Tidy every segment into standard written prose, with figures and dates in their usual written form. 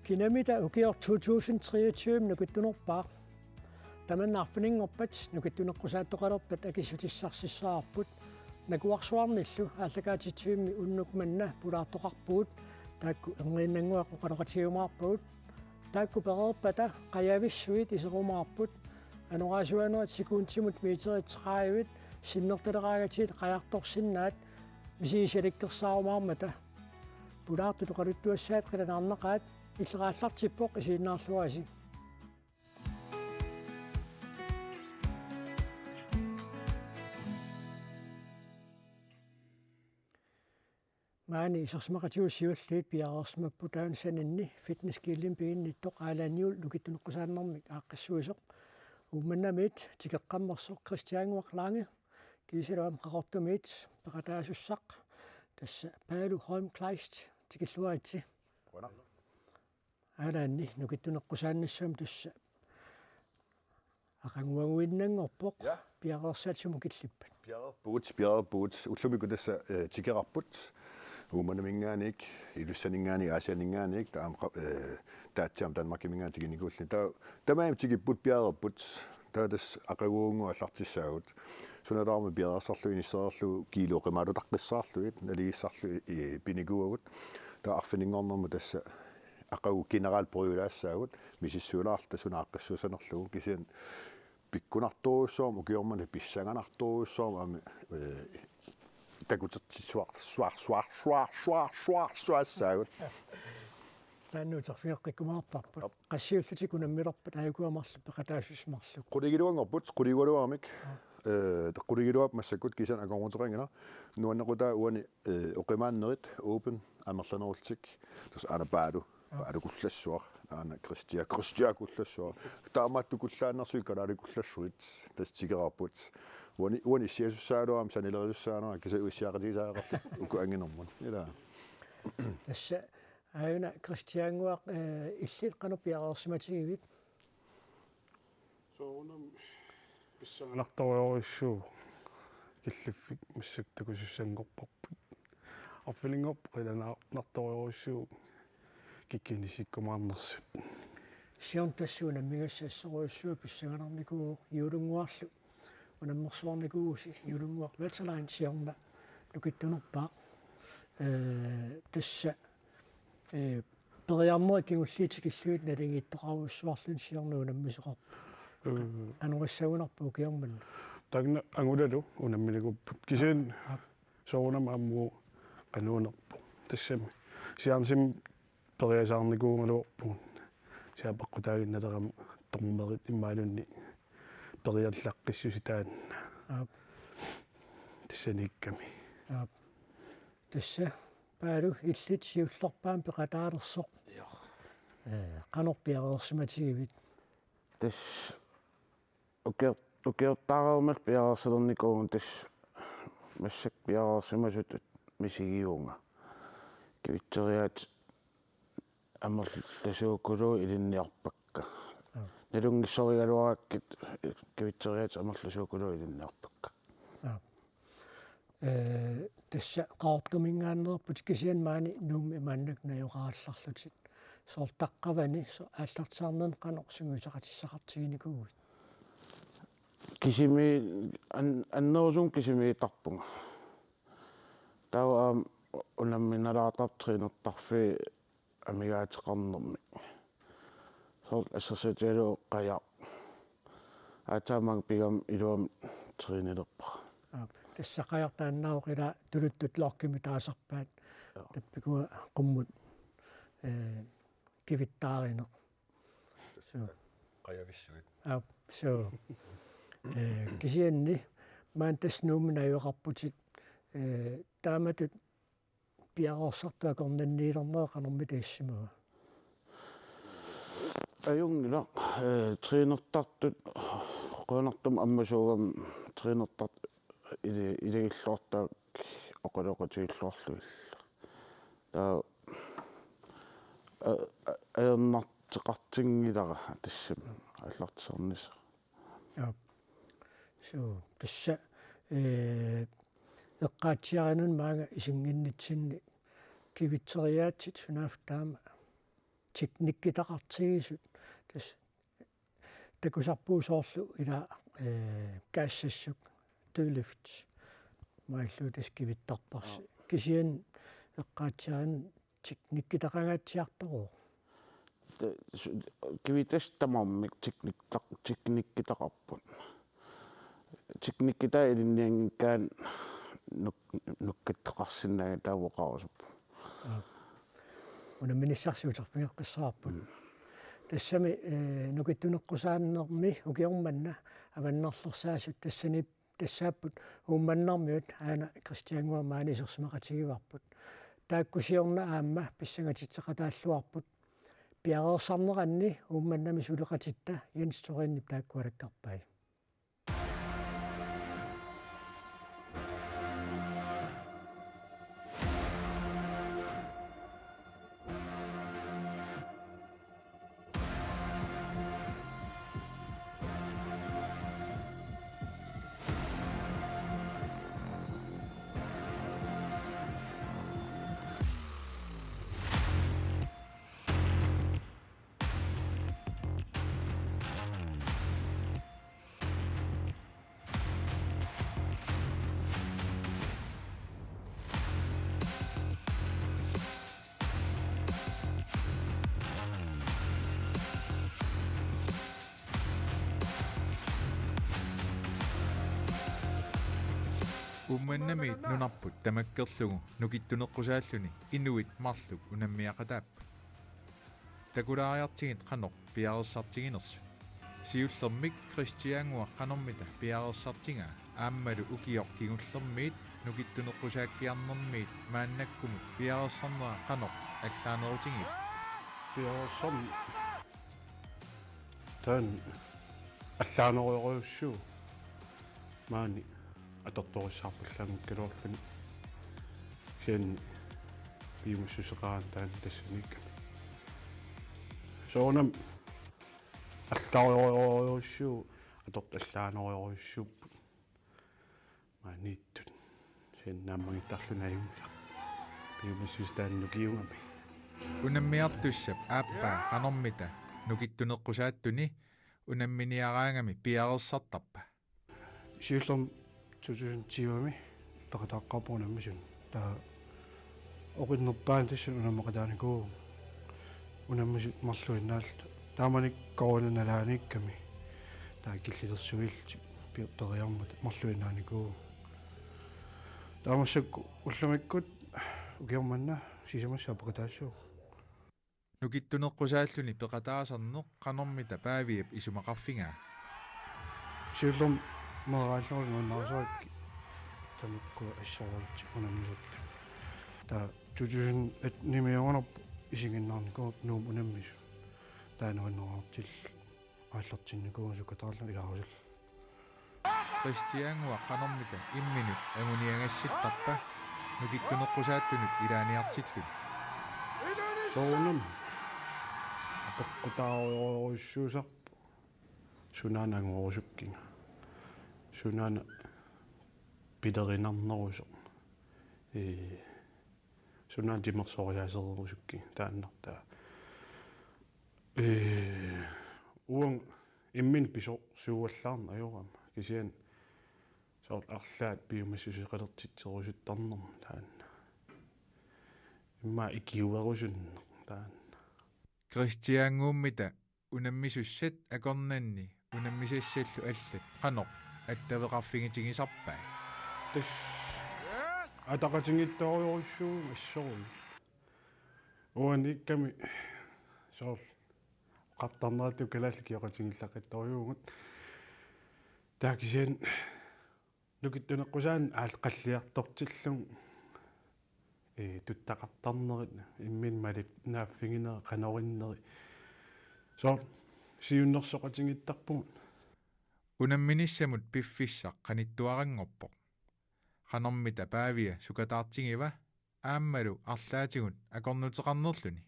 Kinamita ukior 2023 nukittunorpaaq tamannaarfininngorpat nukittuneqqusaattoqalerpat akissutissarсиссаарпут накуарсуарниллу ааллакаатитсуимми уннукманна пулаартоқарпуут таакку энгииннангуаққу қалоқатиумаарпагут таакку перерпата қаявиссуит исерумаарпут анораасуануат секуунтимут миитеритсеқаавит синнерталераагатит қаярторсиннаат мисиисаликкерсаарумаармата пулаарту тоқалуттуассаат қиланаарнеқаат иллерааллартиппоқ исииннаарлуаси маани исерсимақатиуссиуллиит пиарерсимаппу таунсанинни фитнес киллимпиинниттоқ аалааниул лукиттунеққусааннэрмик ааққиссуисоқ уумманнамит тикеққаммерсоқ кристиангуақ ланге кисалуам қақортумит пеқатаасуссақ тасса паалу хойм клайст тикиллуаатси аалаанни нукиттунеққусааннассам тасса ақангуангуиннангорпоқ пиарерсаатсуму киллиппат пиарерпуут уллумику тасса тикеқарпут ууманамингааник илуссанингаани аасианинганик таам таатсиам данмаркимингаа тигиникуулли тамаам тигиппут пиарерпут таатас ақагуунгу аллартиссаагут сунатаарма пиарерсарлу иниссеерлу кило қималу таққиссаарлуит налигиссарлу пиникууагут таа арфинингорнэрму тасса ақагу генерал проюлаассаагут мисиссуулаарта сунааққиссусанерлугу кисиан пиккунарторуссоорм укиормани писсаганарторуссоорм ами такутертисуар суассаагут тааннутерфиэққиккумаарпарпут qassiullutikunammilerpat aagуамарлу пеқатаассусмарлу quliguluangorput quliguluamik quliguluap массаккут кисан акорнутерингана нуаннеқутаа уани оқимааннерит open амерланерултик тус анапааду алукуллассуар аана кристиакуллассуар таамааттукуллааннэрсуи калаалукуллассуит тас тигерарпут уани сиасуссаалуам санилерисуссаанера киса уиссиақатисааэқарлу уку ангинэрмун ила тасса аана кристиангуақ иллит канупиареерсиматигивит соонам писсаганарториориссуу киллиффик массактакусуссангорпарпут арфилингоп қиланаарториориссуу киккинисиккумаарнерсут сион тассууна мигассаассоруйуссуа писсаганарникуу юулунгуарлу унаммерсуарникууси юулунгуар ветерлайн сиорна лукиттунерпаа тасса периарнери кигуллиитикиллуит налигииттоқаруссуарлун сиорнуу наммисоқар ануриссагунарпу киорман тагна ангулалу унаммилигуппут кисиан соонам амму кануунерпу тассами сиарнсим периасаарникуунгалуорпуун сиапаққутаагинналерам тормерит иммаалунни периаллаққиссуситаан тассаникками тасса паалу иллит сиуллерпаан пеқатаалерсоқ канорпиареерсиматигивит тас укертаарермал пиареерсалерникуун тас массак пиареерсимасут мисигиуунга кивитсериаат амерлласууккулуу илинниарпакка налунгиссоригалуараккит кивитсериаат амерлласууккулуу илинниарпакка тасса qaortumingaannerput kisian maani nuummi mannak najuqaallарlutит soortaqqavani ааллартсаарнан qanorsunguisaqatissaqartiginikugut кисими аннерусум кисими тарпунга таа унамминалаартартринертарфи амигаатеқарнерми соор ассерсатиалу қая атаамаг пигам илуам тринилерпа тассақаяртааннаоқила тулуттут лоркими таасарпаат таппикуа қуммут кивиттааринеқ соо қаявиссуит соо кисианни маантаснуумна юақарпутит тааматут пиареерсартуа корнанниилернеэ қанерми таассимага аюнгила тринертартут қонартум аммасуугам тринертарт илигиллуартаа оқалоқатииллуарлуил таа аернартеқартингилара тассам аллартисернис соо тасса эққаатсиаринун маага исингиннитсинни кивитсериаатсит сунаав таама teknikkitaqartigisut tas takusarpuusooрлу ила каассассук туулифт маиллуу тас кивиттарпарси кисиан эққаатсаан teknikkitaqangaatiartorу кивитас тамааммик teknikkitaqarput teknikkita илинниангиккаан нуккаттеқарсиннага таавоқарусуп унамминиссарсуутарпингеққиссаарпут тассами нукиттунеққусааннерми укиорманна аваннарлерсаасут тассани тассааппут уумманнармиут аана кристиангуа маанисерсимақатигиварпут тааккусиорна аама писсангатитсеқатааллуарпут пиареерсарнеранни уумманнами сулеқатитта янсториннип тааккуалаккарпай Ummanamit nunarput tamakkerlugu nukittuneqqusааллуни inuit marluk unammiaqataappa takulaariartigit qanoq piarersartiginersu siullermik kristiaangua qanormita piarersartigaa aammalu ukiorkigullermiit nukittuneqqusaakkiarnermiit maannakkumu piarersarnera qanoq allaanerutigiit piarersarni taan allaaneruyoruussuu maani аторториссаарпаллаангуккалуарлуни сиан пиумассусеқаран таан тассаникка соонам аллаариориориуссуу аторталлаанориориуссууппут манииттут сиан нааммагиттарлунааюммила пиумассустааннукиунгами унаммиартуссап ааппаа qanormita nukittuneqqusaattuni unamминиараангами пиарессартарпа сиуллерм 2020-ми пекатааққарпуунаммасун таа оқиннерпаан тассан унаммақатааникуу унаммасут марлуиннаалта тааманик коронанalaaникками таа киллилерсуилти периармат марлуиннааникуу таамассакку улламиккут укиорманна сисамассаа пекатаассуу nukittuneqqusааллуни пеқатаасарнеқ qanormita paaviap isumaqarfingaa сиуллерм марааллорнууннарсуакки тамикку ассооралти унаммисут таа 2000 нимиорнерп исигиннаарникуу нуум унаммису таануаннераартил ааллартинникуу сукатаарлу илаарусул Kristiaangua qanormita imminut anguniangassittarpa nukittuneqqusaattунут илааниартиллут соонам апеккутаариоруссуусарпу сунаанангорусуккинга сунаана пидеринарнерусо сунаан тимерсориаасерерусукки тааннартаа уун иммин писо сууаллаарна ajorama кисиан соор арлаат пиумассусеқалертитсерусуттарнерма таанна имма икиуерусунне таанна Kristiaanguummita unammissussat akornanni unammisassallu аллат qanoq аттавеқарфигитигисарпаа тас атақатингиттариоруссуу ассору уаникками соор қартарнерату калаалли киоқатингиллақаттариуугут таакисиан нукиттунеққусаан аалқаллиартортиллун туттақартарнерит иммин малик нааффигинера қанориннери соор сиуннерсоқатингиттарпугут unamminissamut piffissaq qanittuarangorpoq qanormita paavia sukataartigива ааммалу арлаатигут акорнутеқарнерлүни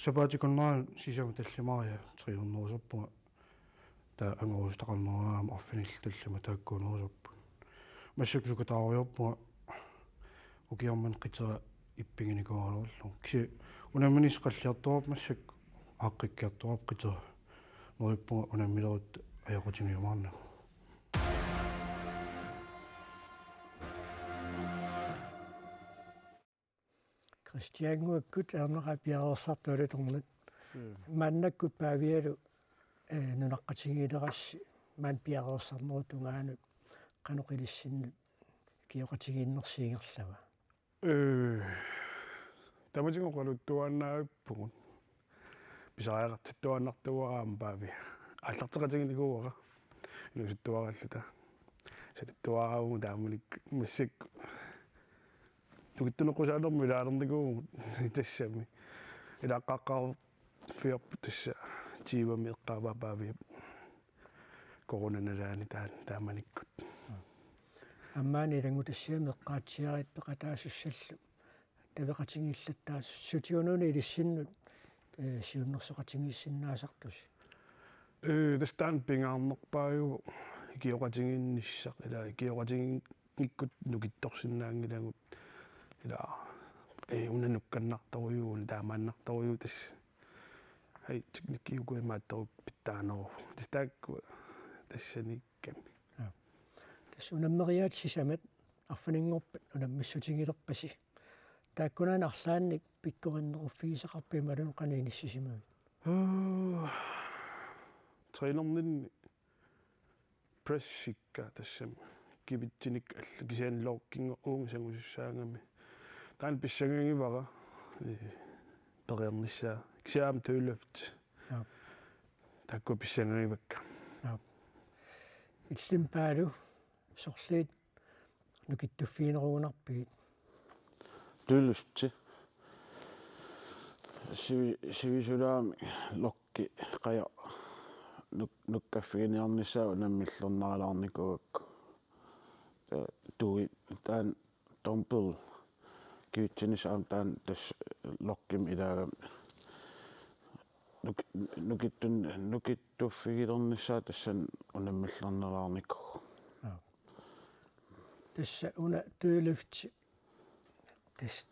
сапаатиконнераа сисама таллимария триорнерусерпуга таа ангорустақарнераама арфинил таллима тааккуунерусерпу массак сукатаариорпуга укиорман қитера иппигиникуарлу киси унамминис қаллиартуарп массак аққиккиартуап қитер нориппунга унаммилерут аёқутингиумаарна Christianguakkut erneqa piarersartualitornut maannakku paavialu nunaqqatigiilerassi maan piarersarneru tungaanut qanoqilissinnu kioqatigiinnersiingerlava таматингоқалуттуааннааппугун писариақартиттуааннартуараама паави аллартеқатигинигууара инуситтуараллута салиттуараагу таамалик массак нугиттунеққусаалерми лаалерникуу тассами илааққаққар фиорпу тасса тивами эққааваа паави коронаналаани тааманиккут аммаани илангутассиами эққаатсиарит пеқатаасуссаллу тавеқатингиллаттаас сутиунуни илиссиннут сиуннерсоқатингиссиннаасартус тастаан пингаарнерпааюгу икиоқатингинниссақ ила икиоқатингиккут нукитторсиннаангилагут ила унанукканнарторюун таамааннарторю тас ай техникиугуимаатторуп питтаанеру тастаакку тассаникками тас унаммериаат сисамат арфанингорпат унаммиссутингилерпаси тааккунаан арлаанник пиккориннеруффигисақарпи малун qaнииниссисимаги тренернинни прессикка тассам кивитсиник алла кисаанлооркингер уумисангусуссаангами таан писсагангивара перерниссаа кисаам туулафт такку писсангангивакка иллим паалу сорлиит нукиттуффиинеруунарпигит тулусти сивисулаами локки қая нуккаффигиниарнissaа унаммиллернаралаарникуакку туи таан томпл киутсинисаам таан тас локким илаагам нукиттуффигилернissaа тассан унаммиллернаралаарникку тасса уна туилуфти тас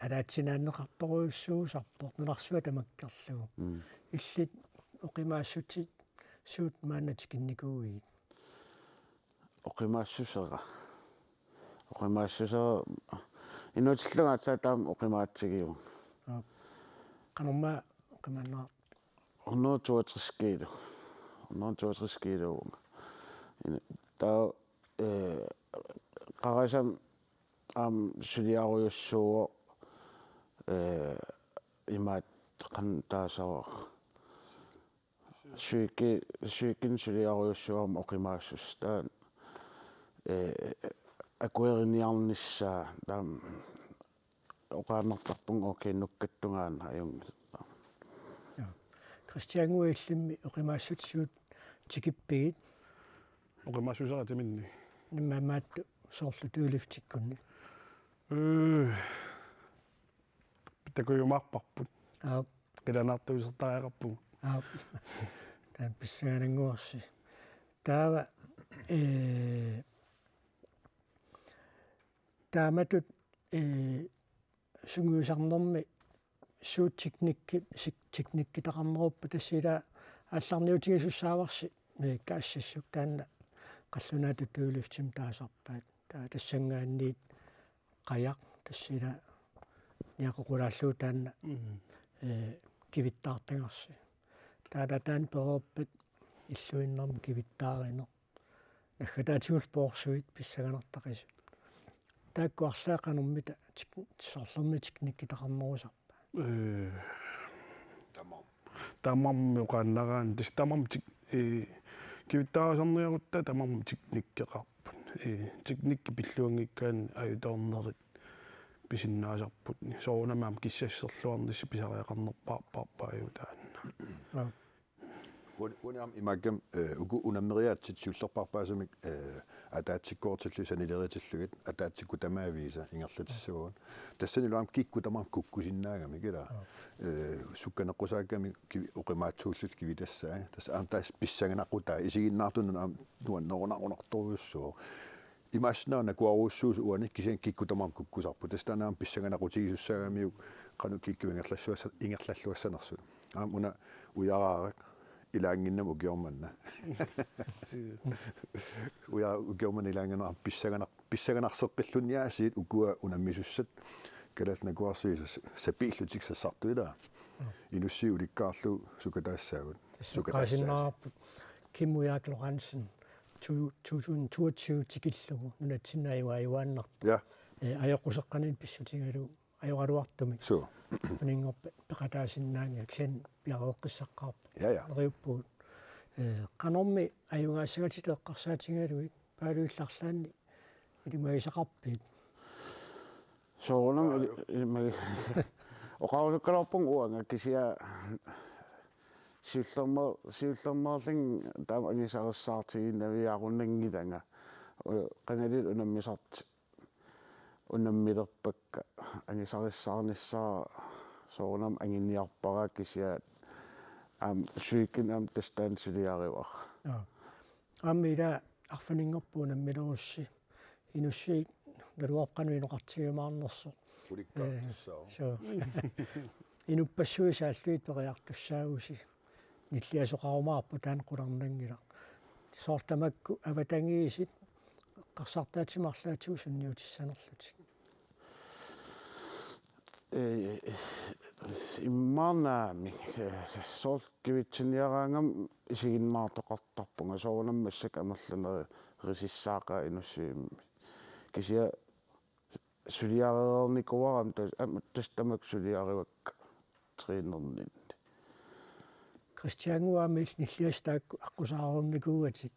алаатсинааннеқарторуйуссуусарпор нунарсуа тамаккерлугу иллит оқимаассутит суут маанатикинникуугит оқимаассусера инуутиллугаатсаа таам оқимаатсигиу qanumma qimannaa 162 kilo таа қарасам сулиаруйуссууо имаат qantaasava sykin sулиаруйуссуарма оқимаассус таан акуерниарнissaa таам оқааннартарпун окей нуккаттунгаана аюм Christianguillimmi oqimaassutsuut tikipпигит оқимаассусера таминни nimmaamaattu soorlu tuuliftikkunni питакуйумаарпарпут аа қиланаартуисертариақарпу таан писсаанангуарси таава тааматут сунгуусарнерми суут техникки тақарнеруппа тассила алларниутигисуссааварси каассассук таанна қаллунаату туулифтим таасарпаат таа тассангаанниит қаяқ тассила ниақоқулааллуу таанна кивиттаартангарси таан перерпат иллуиннэрми кивиттааринер наггатаатигул поорсуит писсаганартақису таакку арлаақанермита сорлерми техникки тақарнерусарпа тамамми оқааннараан тис тамам кивиттаарисарниарутта тамам техниккеқарпут техникки пиллуангиккаан аюторнерит писиннаасарпут соонамаам киссассерлуарнисси писариақарнерпаарпаарпааюутаанна Unaam imagam ugu unameriaatsit sullerparpaasumik ataatsikkoortullusanileriitillugit ataatsikutamaavisa ingerlatissuun tassaniluam kikkutamaam kukkusinnaagami kila sukkaneqqusaakami oqimaatsuullut kivitassaa tassa aamtaas pissanganaqqutaa isiginnaartunun aam nuannerunaqunartoruussuu imaasnaana kuaruussuus uanik kisen kikkutamaam kukkusarpu tastanaam pissanganaqutigisussaagamiu qanu kikku ingerlalluassanersun Una ujaraarak ilaanginnam ukiormanna. Ukiorman ilaangana pissaganarseqqillunniaasiit ukua unamisussat kalatnakuarsiis sapiillutik sassartuilaa. Inussi ulikkaarlu sukataassaagut. Sukaasinnaarput Kim Ujak Lorentzen 2022 tikillugu nunatsinnaayuaayuaannarpu. Ja. Ajoquseqqanin pissutingalu ajoqaluartumi. So. Uningorpa peqataasinnaangiak sen piareeqqissaqqaarpu. Ja. Riuppuut. Qanormi ajungaassagatileqqarsaatingaluik paaluillarlaanni ilimaiisaqarpiit. Soonam oqarukalorpung uanga kisia siullermerling taam angisarissаарtiginnaviaarunnangitanga qangalit unammisart unammilerpakka angisarissаарnissaa soonam anginniarpara kisia syikin testaan suliariuar Ammila arfaningorpu unammilerussi inussi naluoqqanuinoqartigimaarnerso Ulikkaartussaa. so inuppassuisaalluit periartussaagusi nilliasoqarumaarpu taan qularnangila soortamakku avatangiisit qarsartaatimarlaatigu sunniutissanerlutik иммаарнаами сооркивитсиниараангам исигиннаартоқартарпунга соонаммассак амерланери рисиссаақа инуссиимми кisia сулиареерникуарам тастамак сулиаривакка тринернин Christianguamil nilliastaakku аққусаарерникууатит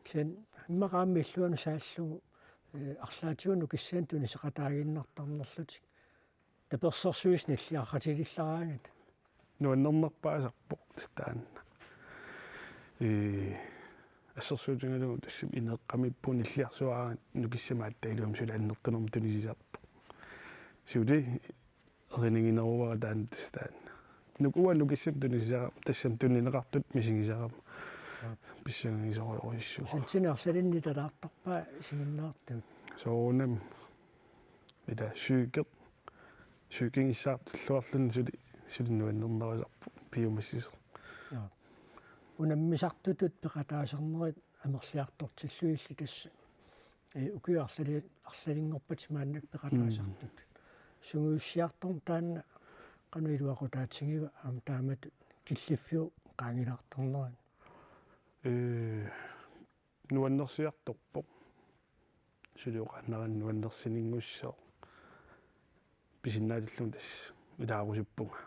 кisen иммақааммиллуану сааллугу арлаатигуну киссаан тунисеқатаагиннартарнерлутик таперсерсуис ниллиарратилиллараангат нуаннернерпаасарпо таан ассерсуутингалугу тассим инеэққамиппу ниллиарсуараа нукиссамааттаилуам сулааннертунерм тунисисарпо сиули эринигинерувара таан таан нукуа нукиссам тунисисара тассам туннинеқартут мисигисарам писсангисориориссуу сантинеарсалинни талаартарпаа сигиннаартут соонам ида сюкингиссаартиллуарлун сулиннуаннернерисарпу пиумассис унаммисартутут пеқатаасернерит амерлиартортиллуилли тасса укиарлали арлалингорпат мааннак пеқатаасартут сунгуиссиарторм таанна qanuiluaqutaatsigива аам таамат киллиффиу qaangilаарторнеран нуаннерсиарторпо сулиоқаннеран нуаннерсинингуссоо писиннаатиллун тасс илаарусиппунга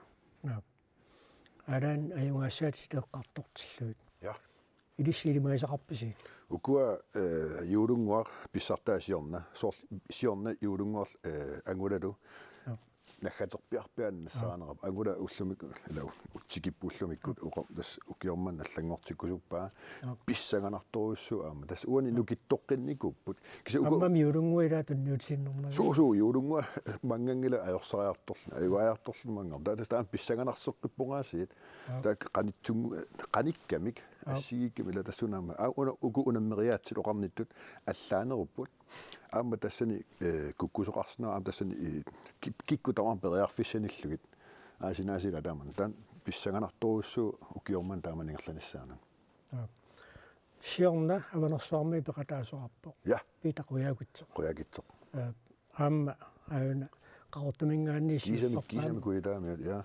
алаан аюнгаассаатилеэққартортиллуит Ja. илиссилимаисақарписи Ukua juulunguar pissartaasiorna siorna juulunguar angulalu наггатерпиарпиан нассаанерап агула уллумик илау утсикиппууллумиккут уқортас укиорман аллангортиккусуппаа писсаганарторуссу аама тас уани нукиттоққинникуппут киса уку аммами юлунгуила тунниутсиннэрмаа суу юлунгуа мангангила аёрсариарторлу аюаярторлу мангар тас таан писсаганарсеққиппунгаасиит таа қанитсунгу қаниккамик ассигиккамила тассунаама уку унаммериаатсил оқарниттут аллаанеруппут аама тассани куккусоқарснаа аама тассани кикку таман периарфиссаниллугит аасинаасила тааман таан писсаганарторуссуу укиорман тааманингерланиссаана сиорна аванерсуарми пеқатаасоқарпо я питақуяагутсо қуягитсоқ аама аюна қаортумингаанни кисами куитаами я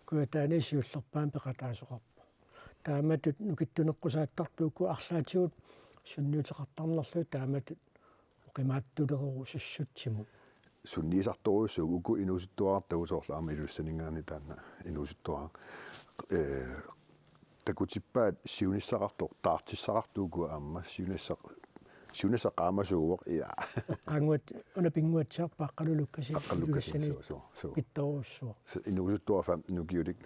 куятаани сиуллерпаан пеқатаасоқарпо тааматут нукиттунеққусааттартуукку арлаатигут сунниутеқартарнерлу тааматут оқимааттулереру суссутсиму сунниисарторуссуу уку инусуттуаартагусоорлу аама илуссанингаани таана инусуттуаа такутиппаат сиунissaqartor taartissaqartuuku аама сиунissaqaamasuuоq иа qanguat unapinguatsiarpaqqalulukasi so kittoruussua инусуттуафам нукиулик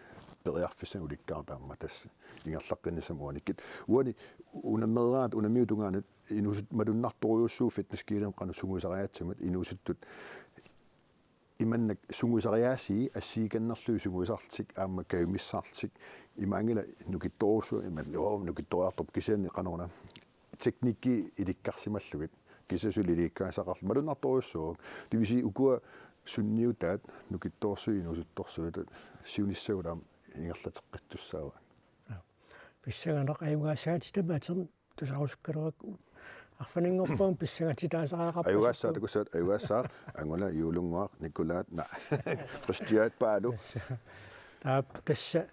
периарфисан уликкаар таама тасс ингерлаққиннисамуаниккит уани унаммераат унамиутунгаанут инусут малуннарторуйуссуу фитнескилем қану сунгуисариаатсумат инусуттут иманнак сунгуисариааси ассииканнерлуи сунгуисарлтик аама каумиссаартик имаангила нукитторуссу иман нукитториарторп кисиани қанорна teknikki ilikkarsimallugit kisasulilikkaasaqarlu malunartorussuu divisi ukua sunniutaat nukittoorsuinusuttorsuut siunissagulaam ингерлатеққиттуссаава писсаганеқ аюгаасаатитама атерн тусарускалеракку арфанингорпаун писсагатитаасараақарпа аюгассаа такусаат аюгассаа ангула юулунгуа никулаат на кристиаат паалу таап тасса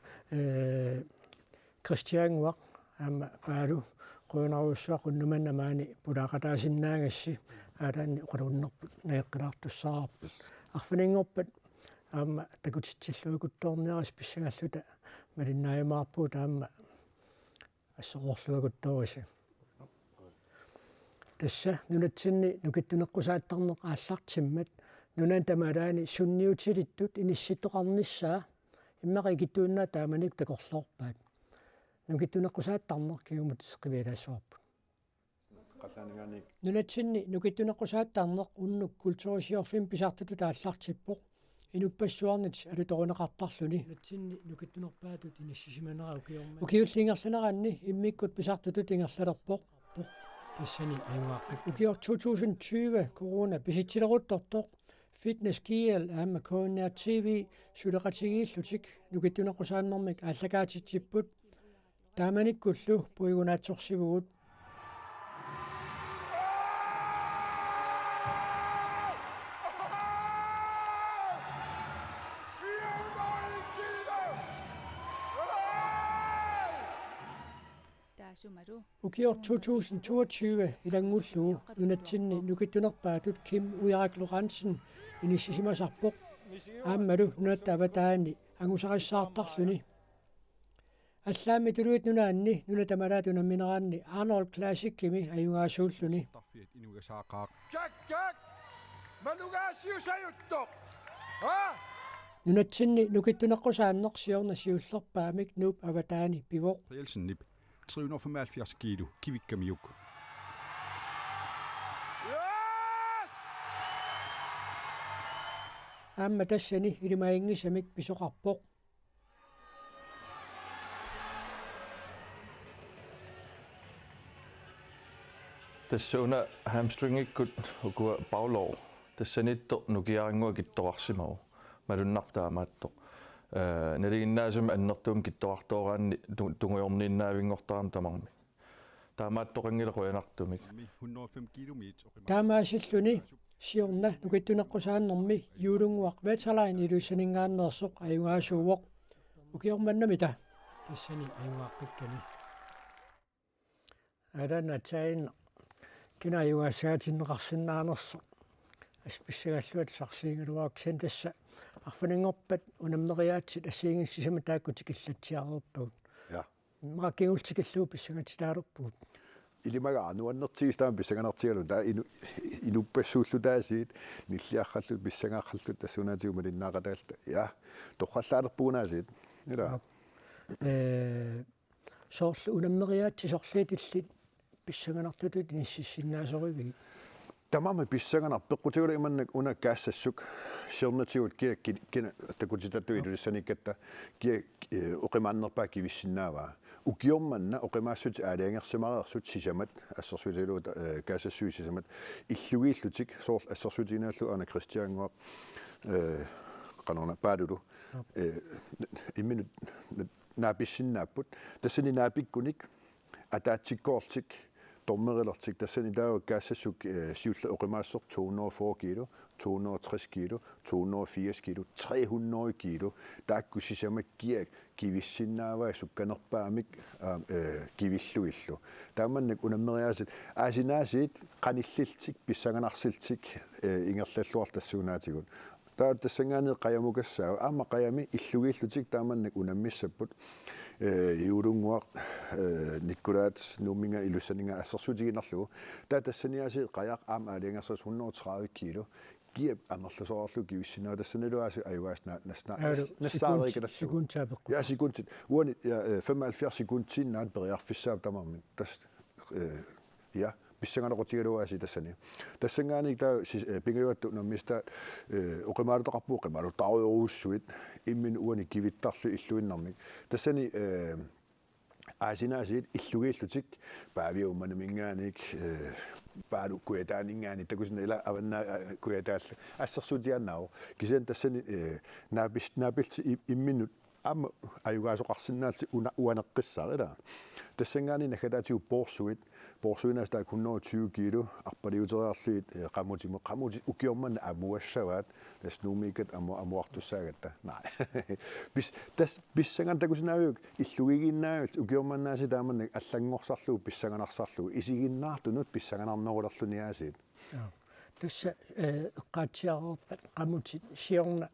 кристиангуақ аама паалу қуйнаруссуа қуннуманна маани пулаақатаасиннаагасси аалаанни оқалууннерпут наеққилаартуссаарпут арфанингорпат аама такутитсиллуикутторниарас писсагаллута малиннааймаарпуу таама ассоқорлуакутториси тасса нунатсинни нукиттунеққусааттарнеқ ааллартиммат нунан тамалаани сунниутилиттут инисситоқарниссаа иммақа икиттууннаа тааманик такорлоорпаат нукиттунеққусааттарнеқ кигумут қивилаассуарпут қаллааниганик нунатсинни нукиттунеққусааттарнеқ уннук культурисиорфим писартуту тааллартиппоқ инуппассуарнит алуторунеқартарлуни нунатсинни нукиттунерпаатут иниссисиманера укиуллингерланеранни иммиккут писартутут ингерлалерпоқ тассани аюааққик укиор 2020 корона писитсилерутторtoq fitness kiel аама коонниар tv сулеқатигииллутик нукиттунеққусааннэрмик ааллакаатитсиппут тааманиккуллу пуигунаатсорсивугут укиор 2022 илангуллугу нунатсинни нукиттунерпаатут ким уярак лорансен иниссисимасарпоқ ааммалу нуаттааватаани ангусариссаартарлуни аллаами тулуит нунаанни нунатамалаа тунамминераанни Arnold Classic кими аюнгаасууллуни инугасаақаақ как манугаасиусаюттоқ нунатсинни нукиттунеққусааннеқ сиорна сиуллерпаамик нуп аватаани пивоқ Nielsen-nip 375 kilo kivikkamiuk. аама тассани илимаингисамик писоқарпоқ тассауна hamstring-иккут укуа паулоо тассанитто нукиарингуа китторарсимау малуннартаамааттоқ налигиннаасум аннертуум киттоартоогаанни тунгуйорнииннаавингортарам тамарми таамааттоқангилеқуянартумик 105 kilometer. таамаасиллуни сиорна нукиттунеққусааннэрми юулунгуақ ветерлайн илуссанингааннерсоқ аюнгаасууоқ укиорманнамита тассани аюаақпиккани аранатаин кина аюаасаатиннеқарсиннаанерсо асписсагаллуат сарсиингалуаак сентасса арфанингорпат унаммериаатсит ассиингиссисама тааккутикиллатсиарерпагут я маккингултикиллуу писсагатилаарерпугут илимага ануаннертигистаам писсаганартигалу таа инуппассууллу таасиит ниллиарраллут писсагааққаллут тассунаатигума линнаақатаалта я тоққаллаалерпугунаасиит ила соорлу унаммериаатси сорлиитиллит писсаганартутут иниссиссиннаасоривигит тамама писсаганар пеққутигула иманнак уна каассассук сиорнатигут кина такутитатту илулиссаниккатта кия оқимааннерпаа кивиссиннааваа укиорманна оқимаассут аалиангерсимареерсут сисамат ассерсуутилуут каассассуи сисамат иллугииллутик соорл ассерсуутинааллу ана кристиангуа канона паадулу имминут нааписсиннааппут тассани наапиккуник атаатсиккоортик тормерилертик тассани таава каассассук сиулла оқимаассор 204 кило 260 кило 280 кило 300 кило тааккусисама киа кивиссиннааваа сукканерпаамик кивиллуиллу тааманнак унаммериаасит аасинаасиит каниллилтик писсаганарсилтик ингерлаллуар тассуунаатигут таа тассангаани қаямукассаа аама қаями иллугииллутик тааманнак унаммиссаппут юурунгуақ никкулаат нуминга илуссанинга ассерсуутигинерлугу таа тассаниаси қаяақ аама алиангерсас 130 кило киа амерласоорлу кивиссинаа тассаналуаси аюгаас нассаарикаллу секундтаапеққу я секундтит уани 75 секундтин наат периарфиссаап тамармин тас я писсаганеқутигалуаси тассани тассангааник таа пингаюатту наммиста оқимаалутоқарпуу қималу тауйоруссуит иммин уани кивиттарлу иллуиннармик тассани аасинаасиит иллугииллутик паавиумманамингааник пааду куятаанингаани такусна ила аванна куятаалла ассерсуутианнаау кисен тассани наапилти имминут am ayugasoqarsinnaалти uaneqqissarila тассангаани нахалаатиу порсуинаас таа 120 кило арпалиутериарлуит qamути укиормана амуассаваат таснуумикат амуартуссаагатта наа тас писсаган такусинаарук иллугигиннаавит укиорманнааси тааманнак аллангорсарлуу писсаганарсарлуу исигиннаартунут писсаганарнерулерлуниаасиит тасса эққаатсиарерпат qamути сиорна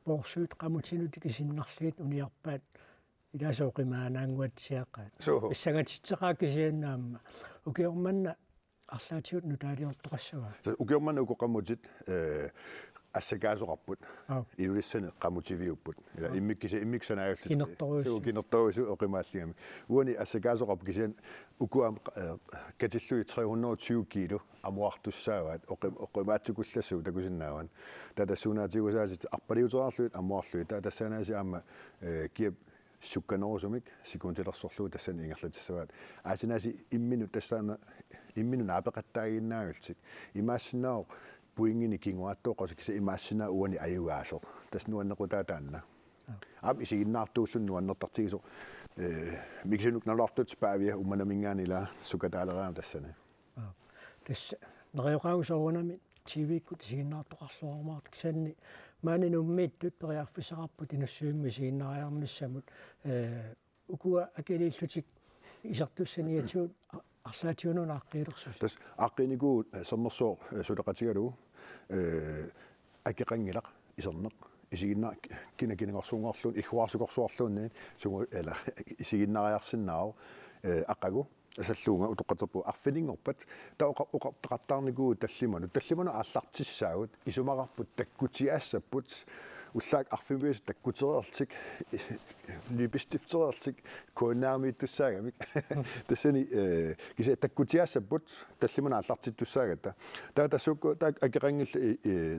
порсуит qamutinutik isиннарлуит униарпаат илаасооқимаанаангуатсиаққаат иссагатитсеқааккисианнаама укиорманна арлаатиут нутаалиортоқассава укиорманна укоқаммутит ассакаасоқарпут иулиссани qamutiviupпут ила иммиксанааваллут кинерторуусу оқимааллигами уани ассакаасоқарп кисиан укуам катиллуи 320 кило амуартуссааваат оқимаатсукуллассуу такусиннааван татассуунаатигусаасит арпалиутерарлуит амуарлуит татассанааси аама киап сукканорусумик секундилерсорлуу тассани ингерлатиссаваат аасинаси иммину тассаана иммину наапеқаттаагиннаагулсик имаассинаа puingini kinguattoqos kisa imaassina uani ayugaasor tasnuannequtaataanna am isiginnaartuullun nuannertartigiso miksinuk nalartut paavia umanamingaanila sukataaleraa tassana tass neriuqaagusoogunami TV-kut isiginnaartoqarluarmaart kisanni maaninummiittut periarfisaqarput inussuimmi isiginnaariarnissamut ukua akiliillutik isartussaniatuut арлаатиунуна аққиилерсус тас аққинику соммерсоо сулеқатигалу акеқангилақ исернеқ исигиннаа кинагорсуунгорлуун ихуарсукорсуарлуунни сугу эла исигиннариарсиннаау аққагу асаллуунга утоққатерпу арфинингорпат таа оқартартаарникуу таллиману ааллартиссаагут исумақарпут таккутиаассаппут уллаак арфимбис таккутерерлтик либистифтерерлтик конаамиттуссаагамик тассани кисе таккутиаассаппут таллимана ааллартиттуссаагата таа тассукку таа акеқангил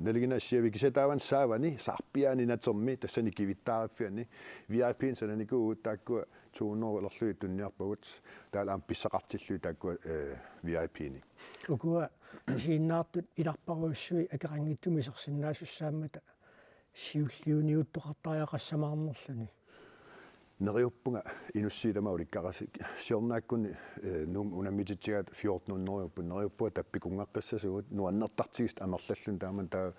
налигинаассиави кисе тааван саавани саарпиаани натерми тассани кивиттаариффиани VIP сананикуу таакку 200 лерлуи тунниарпагут таалаам писсақартиллуи таакку VIP ни укуа сииннаартут иларпаруиссуи акеқангиттумисерсиннаасуссааммата сиуллиуниуттоқартариақассамаарнерлүни нериуппунга инуссиилама уликкараси сиорнааккуни нум унаммититсигаат 1400 нериуппуа таппикунгаққиссасугут нуаннертартигист амерлаллун тааман таа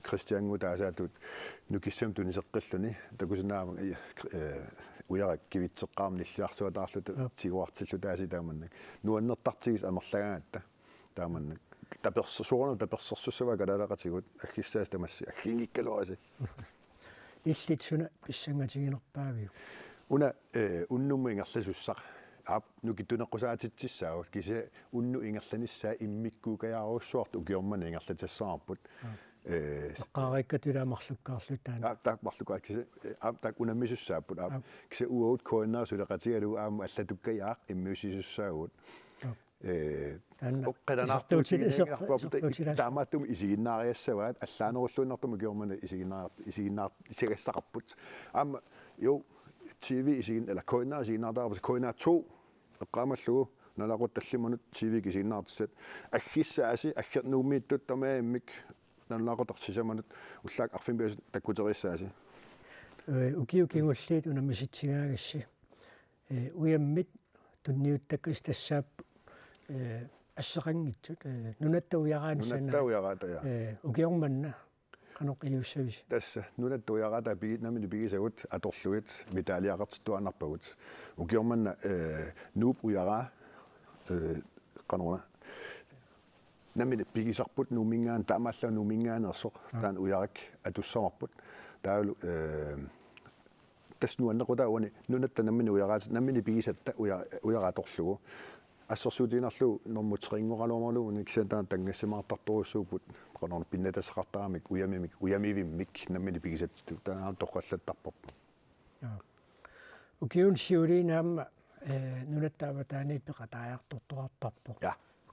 кристиангу таасаатут нукиссам тунисеққиллуни такусинаама уярак кивитсеққарниллиарсуатаарлута тигуартиллу тааси тааманнак нуаннертартигис амерлагаатта тааманнак таперсорсуна галалақатигут аггиссаас тамасси аггингиккалуаси иллитсуна писсангатигинерпаавиу уна уннумма ингерласуссақ аап нукиттунеққусаатитсissaagut кисе унну ингерланиссаа иммиккуукаяаруссуарту укиормана ингерлатассаарпут эққаариккатуламарлуккаарлу таана таак марлукаа кисе аап таак унаммисуссааппут аап кисе уут коиннаа сулеқатигалу аама аллатуккаяақ иммиусисуссаагут таамааттум исигиннаариассаваат аллаанеруллууннартум киормана исигиссақарпут аама ё TV isигин ала коиннаа сигиннаартаарпас коиннаа 2 эққаамаллугу налақут таллиманут TV кисигиннаартиссат аггиссааси аггернууммииттут тамааммик налақутарсисаманут уллаак арфимбиас таккутериссааси укиукингуллиит унамиситсигаагасси уяммит тунниуттаккис тассаап ассеқангитсут нунаттауягаанссана укиорманна каноқ илиуссавис тасса нунаттауягаата намини пигисагут аторлуит металиақартуанарпагут укиорманна нууп уягаа канона намини пигисарпут нумингаан таамаалла нумингаанерсоқ таан уярак атуссамарпут таалу таснуаннеқутауани нунатта намини уягаат намини пигисатта уярааторлугу ассерсуутинерлу нормутерингоралуумалу униксатаан тангассимаартарторуссуупут qanor pinnatassaqartaramik uyamivimik nammini pigisattu taaan toqqallattarparpu ukiun siuliinaamma nunattaavataani peqataajartortorartarpo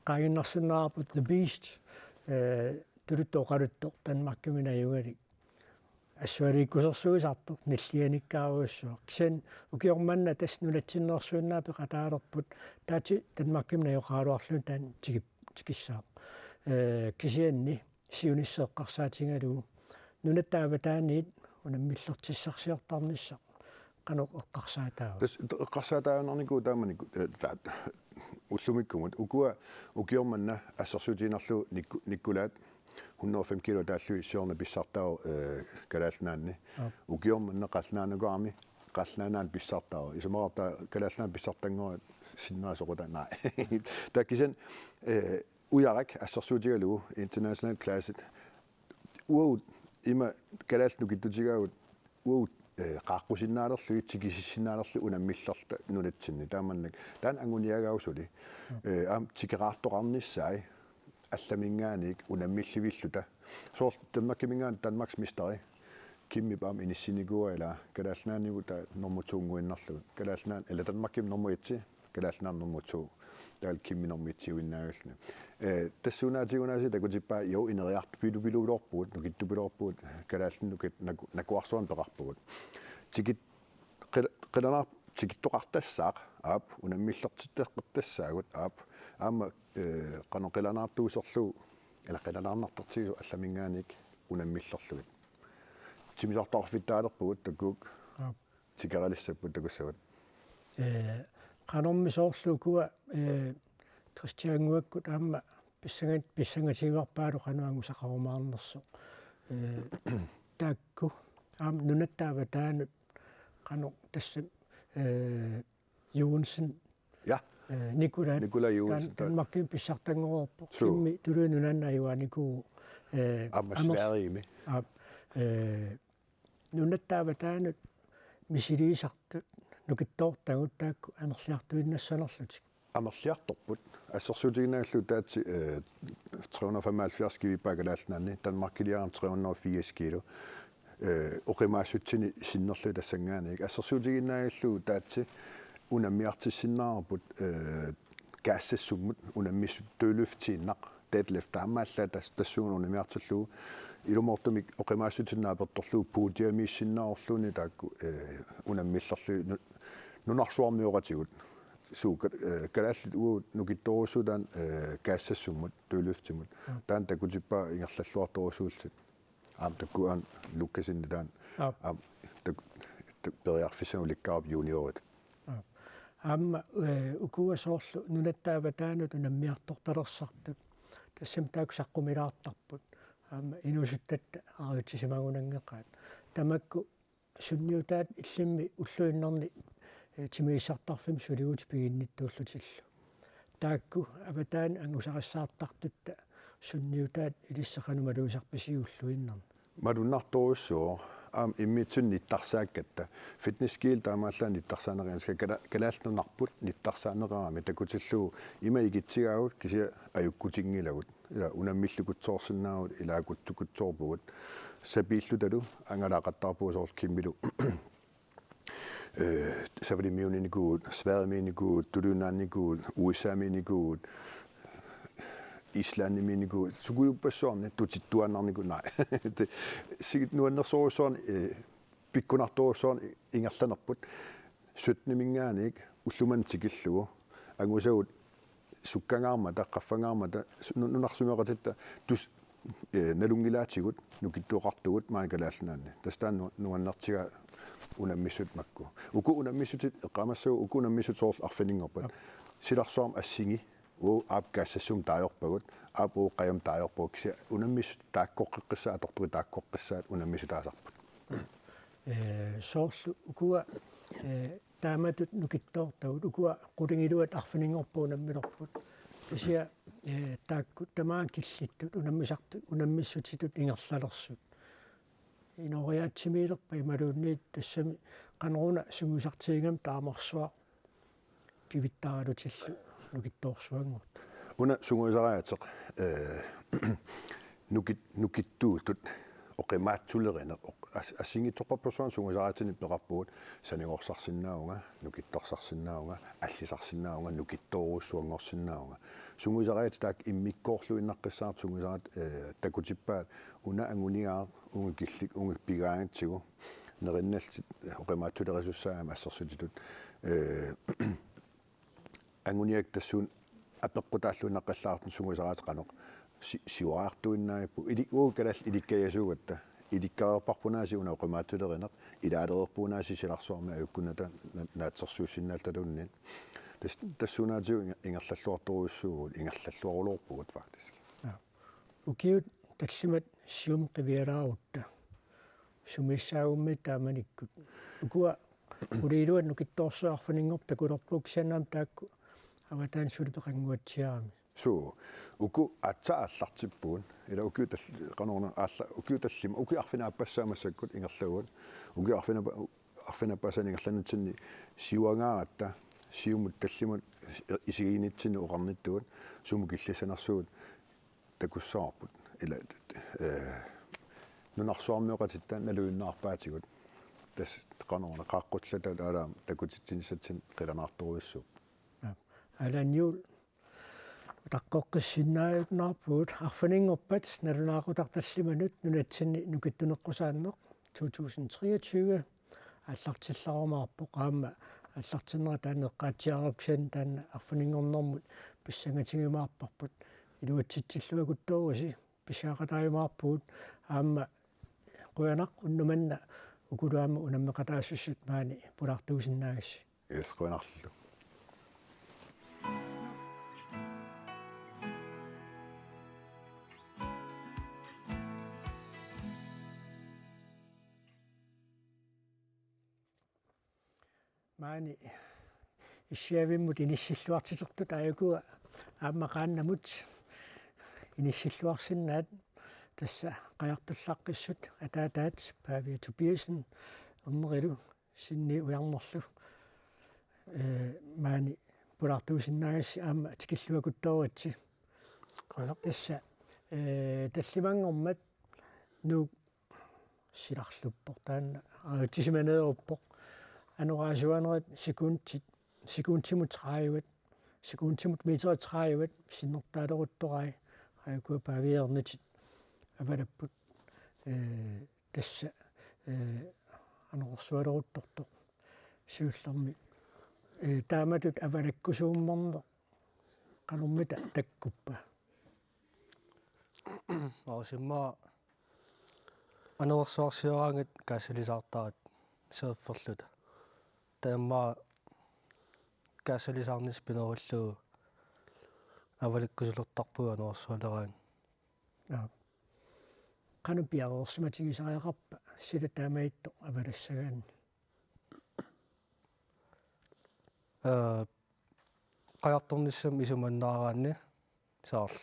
qaayunnersinnaarput the beast tuluttoqaluttoq tanmarkuminajugali ассуаликкусерсуисартор ниллианиккааруссуа кисан укиорманна тас нулатсиннерсуиннаа пеқатааlerput таати танмаккимна йоқаалуарлун таан тикиссаа кисианни сиунissеэққарсаатингалугу нунаттааватааниит унаммиллертиссарсиортарнisса qanu eqqarsaataawa tas eqqarsaataanarniku taamaniku taat ullumikkumut ukua ukiormanna assersuutiinarlu nikkulaat 105 kilo taallui siorna pissartao kalaalnaanni ukiormanna qalnaanaguarmi qalnaanaan pissartao isumarta kalaalnaan pissartangora sinnaasoquta nej takkisen ujarak assersuutigalugu international class uut ima kalaalnukitutigaut uut qaaqqusinnaalerlu tikisissinaalerlu unammillerta nunatsinni taamannak taan anguniagausuli am tikeraartoqarnissaai allaminngaanik unammillivilluta soort tammakkimingaan Danmarks misteri kimmi baam inissinigua ila kalaalnaanigu ta normutsuunguinnarlu kalaalnaan eller Danmarkim normutsi kalaalnaan normutsu taal kimmi normitsiuinnaagallni tassuunaatigunasi takutippa jo ineriart pilupiluulorpuut nukittupiluorpuut kalaalnukit nakuarsuan peqarpugut tikit qilanar tikittoqartassaaq aap unammillertitteqqattassaagut aap aama qanoqilanaartuuserlu ila qilanarnartartigisu allaminngaanik unammillerlugit timisortorfittaalerpugut takkuuk tikeralissapput takussavat qanormisoorlukua Christianguakkut aama pissangatigarpaalu qanuangusaqarumaarnersu taakku aama nunattaava taanut qano tassa Joensen ja Nicola Joensen Danmarkin pissartangoorpo kimmi tuluununannajuaniku ammaslaariimi nunattaava taanut misiliisartut nukittoortagut taakku anerliartuinnassanerlutik amerliartorput assersuutiginaallu taatsi 375 kivipaa kalaalnaanni Danmarkiliaran 380 kilo oqimaassutsini sinnerlu tassanngaanik assersuutiginaallu taatsi unammiartissinnaarput kaassassummut unammis tøyløftiinnaq deadlift ammaalla tassuun unammiartillu ilumortumik oqimaassutinnaappertorlu puutiamiissinnaorluni taakku unammillerlu nunarsuarmioratigut suuka kalaallit uut nukittorusudan kaassassummut tøyløftimut taan takutippa ingerlalluartorusuulsit aam takkuan lukkasinni taan aam periarfissanulikkaarp juniorit aamma ukuasoorlu nunattaava taanut unammiartortalersartut tassam taaksaqqumilаарtarput aamma inusuttatta aariutsisimagunangeqaat tamakku sunniutaat illimmi ulluinnerni timiissartarfim suligut piginnittuullutillu taakku avataan angusaqissaartartutta sunniutaat ilisseqanumaluusarpisiulluinnerni madunnartorussoo aam immitsun nittarsaakkatta fitness skill taamaallaan nittarsaanerianska kalaalnunarput nittarsaaneraami takutillu ima igitsigaavut kisia ajukkutinngilagut ila unammillukutsoorsinnaagut ilaakuttukutsoorpugut sapiillutalu angalaaqattarpuusoort kimmilu savadimiuninigut Sverigemiinigut tulunaanniguut USA-miiniguut Islandimiiniguut sugujupassoorni tutittuannarnigut nej sigit nuannersorusoorni pikkunartorusoorni ingerlanerput 17 mingaanik ulluman tikillugu angusagut sukkangaarmata qaffangaarmata nunarsumeqatitta tus nalungilaatigut nukittuoqartugut maakalaalnaanni tastaan nuannertiga unammissut makku uku unammissutit eqqamassugu uku unammissut soorl arfaninngorpat silarsoorm assingi aapkaassasum taajorpagut aapu qajam taajorpuk sia unammissut taakkoqqissa atortui taakkoqqissaat unammissutaasarput soorlu ukua taamatut nukittoortagut ukua qulingiluat arfaninngorpu unammilerput isia taakku tamaan killittut unammissutitut ingerlalersut inoriaatsimiilerpa imaluunniit tassami qaneruna sungusartiingam taamersua kivittaralutillu nukittoorsuangut una sungusariateq nukittuutut oqimaatsulerina assingitsorparpersoon sungusariatini peqarpugut saningorsarsиннаунга nukittorsarsinnaunga аллисарсиннаунга nukittoruussuangorsinnaunga sungusariat taak immikkoorlu innaqqissaart sungusarat takutippaat una anguniaar unga killik unga pigaantigu nerinnallit oqimaatsulerissussaam assersutitut anguniak tassuun apeqqutaalluinnaqqallaartun sungusaraat qanoq siuaartuinnaippu ili kalall ilikkajasugatta идиккаарпарпунаasi уна qumaattulerinaq ilaalerpuunaasi silarsuarmi ajukkunata naatsersuussinnaalltalunnin тассунаатиу ингерллаллуарторуйуссуугут ингерллаллуарулуорпугут фактиски укиут таллимат сиум qivиалаарутта сумиссаагумми тааманиккут укуа улиилуат нукитторсуарфанингоп такулерпуксианаам таакку аватаан сулипеқангуатсиарами суу уку атсааллартиппуун ила укиу тал канорна аалла укиу таллима уки арфинааппассаамассаккут ингерлауут уки арфинаппасани ингерланутсинни сиуангааратта сиумут таллимут исигиинитсини оқарниттуут суму киллисанерсуут такуссаарпут ила нунарсуармиоқатитта налуиннаарпаатигут тас канорна qaақqutlata таалаам такутитсинissatsin қиланаарторуйуссуу аланиул таққоққиссиннааютнаарпуут арфанингорпат налунаақутарталлиманут нунатсинни нукиттунеққусааннеқ 2023 аллартилларумаарпоқ аама аллартиннера таанеққаатсиарапксан таана арфанингорнэрмут писсангатигимаарпарпут илуатситсиллуакуттооруси писсаақатааюмаарпуут аама қуянақ уннуманна укулуама унаммеқатаассуссут маани пулартуусиннаагасси эсқуанарлу маани иссиавиммут иниссиллуартитертут аюкуа ааммақааннамут иниссиллуарсиннаат тасса қаяртуллаққиссут атаатаат паавиа Тубиасен ернерилу синни уярнерлу маани пулартуусиннаагасси аама тикиллуакутторуатси тасса таллимангормат нуу силарлуппор таанна аатисиманееруппоқ анураасуанерат секундтимут 30 секундтимут метр 30 синнертаалерутторай аюкуа павиернитит авалаппут тасса анерсуалерутторто сиуллерми тааматут авалаккусууммернер канормита таккуппа аусимма анерсуарсиораангат каасалисаартарат сеэфферлута таамма каасалисаарнис пинеруллуу авалаккусулертарпуа анерсуалераан кану пиареерсиматигисариақарпа сила таамаитто авалассагаанни qajartornissam isumannaaраанни саарл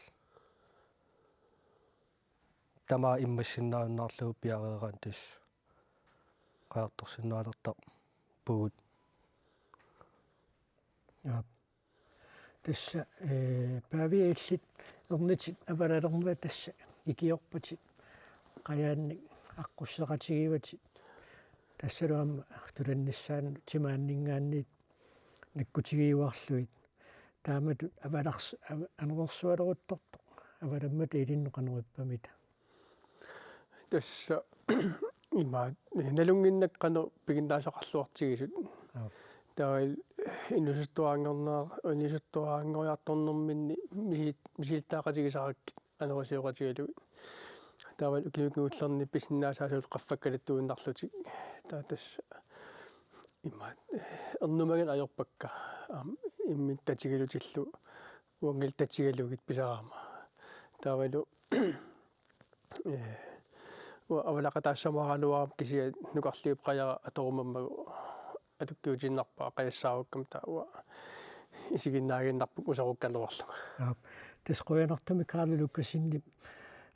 тама иммассиннааннаарлугу пиареерaan тус qajartorsinnaалерта пуут я тасса павииллит ернитит авалалермуа тасса икиорпатит қаяанник аққуссеқатигиватит тассалуамма туланниссаан тимааннингаанниит наккутигиуарлуит тааматут аваларс анерсуалерутторто аваламмата илиннеқанериппамита тасса има налунгиннаккану пигиннаасақарлуартигисут таавал инусуттуаангорнаа инусуттуаангориарторнэрминни мисилтаақатигисараккит анерусиоқатигалугит таавал укиукиуллерни писиннаасаасуул qaffakkalattuunnarlutik таа тасса има эрнумаган ajorpakka иммит татигалутиллу уангил татигалугит писараама таавалу авалақатаассамааралуарам кисиа нукарлиуп қаяра аторумаммагу атуккиутиннарпаа қаяссааруккам таауа исигиннаагиннарпук усаруккалуарлуга тас қуянартами Карл Лукасинни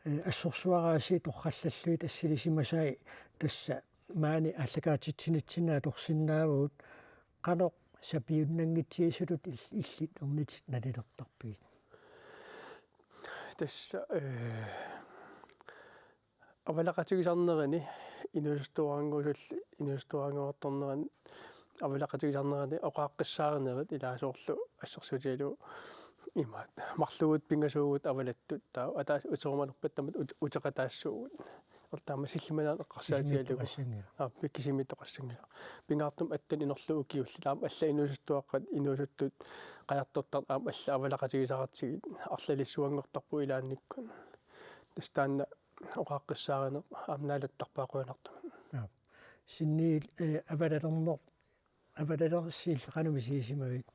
ассорсуарааси торхаллаллуи тассилисимасаи тасса маани аллагаатитсинитсинаа торсиннаавут қано сапиуннангитсиисулут иллит ернитит налилертарпигит тасса авалақатигисарнерани инустуарангуусулли инустуарангуарторнеран авалақатигисарнерани оқааққиссаарнерит илаасоорлу ассерсутиалу имаат марлугут пингасуугут авалаттут таа атаас утерумалерпаттамат утеқатаассуугут ортаама силлиманаа эққарсаатигалугу пиккисимиттоқассангила пингаартум аттан инерлу укиулли таам алла инусуттуаққат инусуттут қаяртортар аам алла авалақатигисаартигит арлалиссуангортарпу илаанниккун тастаанна оқааққиссааринеқ амнаалаттарпаақуинартума синни авалалернер авалалерсииллеқануми сиисимавит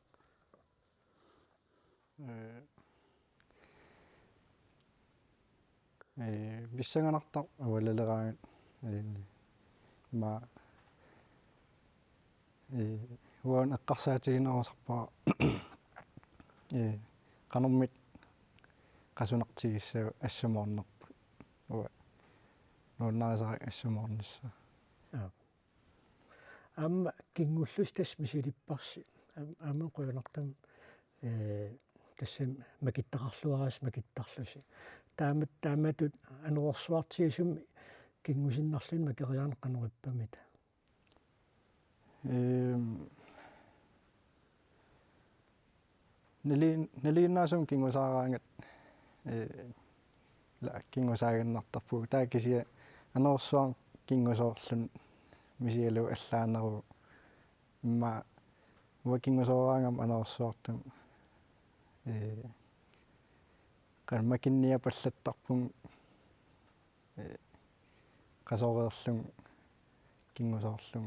виссаганартар авалалераагат ма уан эққарсаатигинерусарпаа канормит qasунартигиссагу ассумоорнерпут уа нууннаасарак ассумоорнisса амма кингуллус тас мисилиппарси амма қуйнартам тассам макиттақарлуарас макиттарлуси тааматут ануорсуартигисум кингусиннарлун макериаан қанериппамита нелииннаасум кингусаараангат ла кингусаагиннартарпуг тааккисия ануорсуар кингусоорлун мисиалу аллаанеру имма уакингусоораангам ануорсуартум qanmakkinnia pallattarpun qasoreerlun kingusoorlun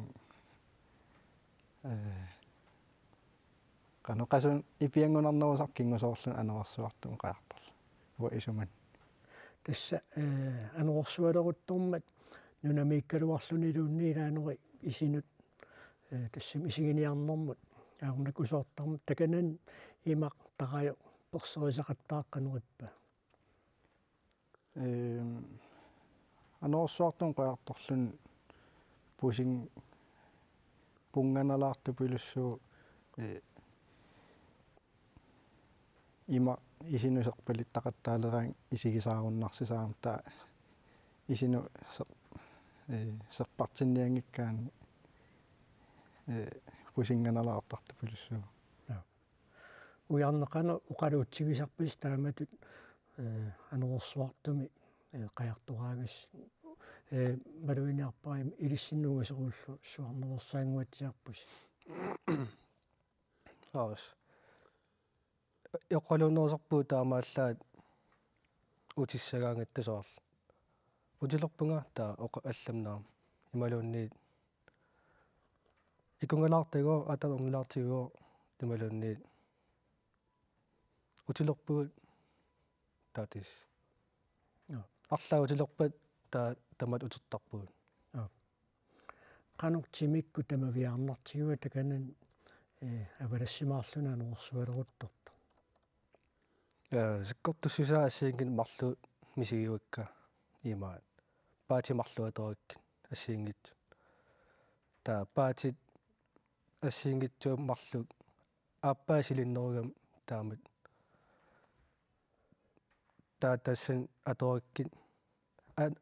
qanoqasun ipiangunarnerusar kingusoorlun anerersuartum qaartorlu uwa isuman тасса ануорсуалеруттормат нунамииккалуарлунилуунни илаанери исинут тассам исигиниарнэрмут аарнакусоортармут таканан имақ тараю персерисақаттааққанериппа ануорсуартум qaartorlun pusing punganalaartu pilussuu има исинусерпалит тақаттаалераан исигисааруннарсисаарам таа исину серпартинниангиккаан пусинганалаартарту пилуссуу уярнеқану уқалуутсигисарпис тааматут ануорсуартуми қаяртураагас малуиниарпаим илиссиннугасеруллу суарнерсаангуатсиарпус аас эққалунерсарпуу таамааллаат утиссагаангаттасоорл утилерпунга таа оқа алламнаа ималуунниит икунгалаартагоо аталернилаартигоо ималуунниит утилерпугут таатис арлаа утилерпат таа тамат утертарпугут qanurtimikku tamaviarnartigua takanan авалассимаарлуна нуорсуалерутторт сиккортуссусаа ассиингин марлу мисигиуакка имаат паати марлуаторикки ассиингит таа паатит ассиингитсуу марлу ааппаасилиннеругам таамат таа тассан аторикки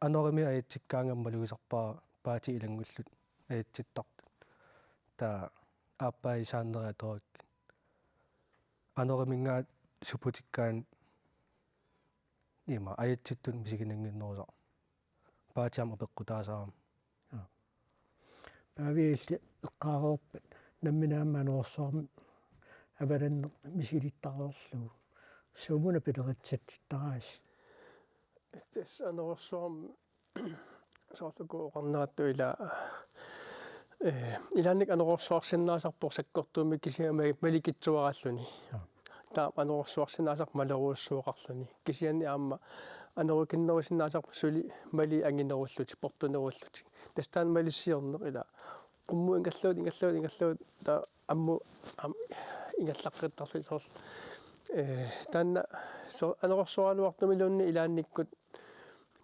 анорими аитсиккаангаммалугисарпаа паати илангуллут аитситтарт таа ааппаисааннера аторикки аноримингаат супутиккаан има аитситтун мисигинангиннерусаа паатиам апеққутаасаарам павиилли эққаарууппат намминаамма нуорсуарми аваланне мисилиттаруорлугу суумуна пилеритсаттиттараас эстес ануорсуарми соорлугу оқарнерату ила иланник ануорсуарсиннаасарпор саккортуумми кисиамаги маликитсуараллуни таа ануорсуарсинаасар малеруussуоқарлуни кисианни аама анерукиннерусиннаасар сули мали ангинеруллути портунеруллути тастаан малиссиорнеқ ила qummu ингаллуут та амму ингаллаққиттарлу сорл таанна анерорсуалуартумилуунни илаанниккут